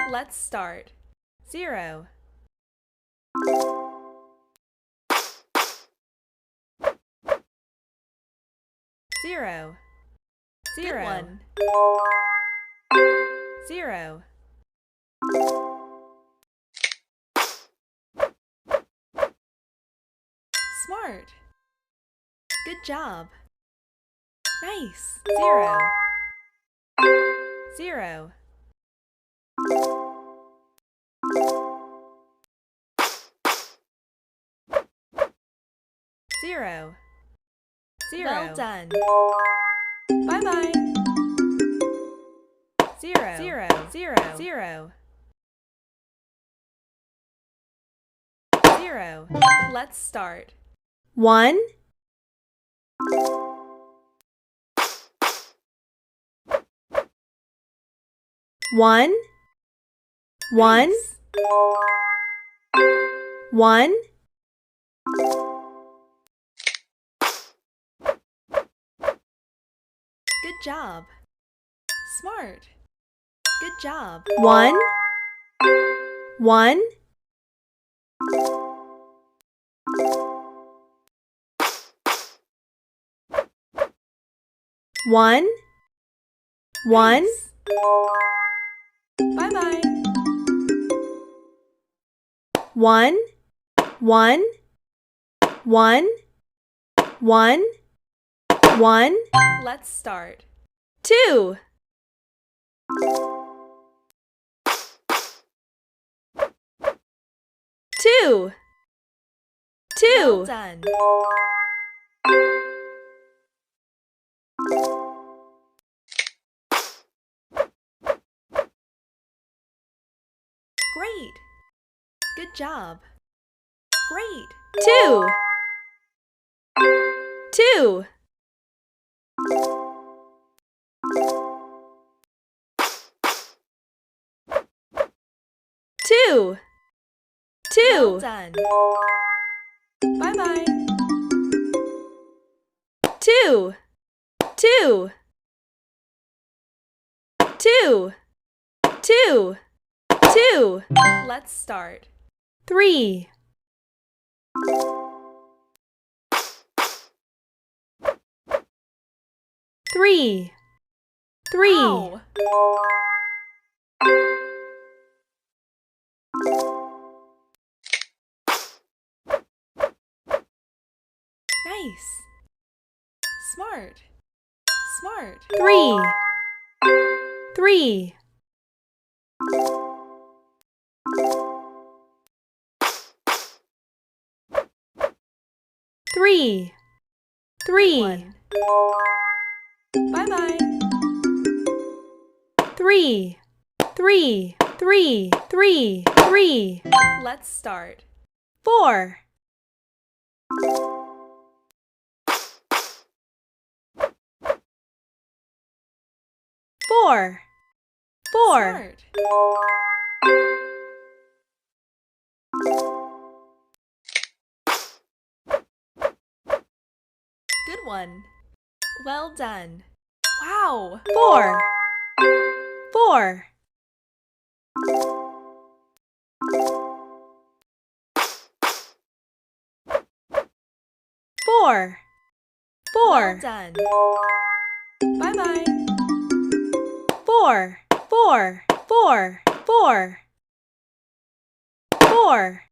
Let's start. 0, 0, 0, 1, 0. Smart. Good job. Nice. 0, 0. 0, 0. Well done. Bye-bye. 0, 0, 0, 0. 0. Let's start. 1, 1, 1, Nice. 1, Good job. Smart. Good job. 1, 1, 1, 1, Nice. Bye-bye. 1, 1, 1, 1, 1, Let's start. 2, 2, 2, Well done. Great. Good job. Great. 2, 2, 2, Well 2, done. Bye-bye. 2, 2, 2, 2, 2, Let's start. 3, 3, 3, Ow. Nice. Smart. Smart. 3, 3, 3, 3, 1. Bye-bye. 3, 3, 3, 3, 3, Let's start. 4, 4, 4, Smart. Good one. Well done. Wow. 4, 4, 4, 4, Well done. Bye-bye. 4, 4, 4, 4, 4.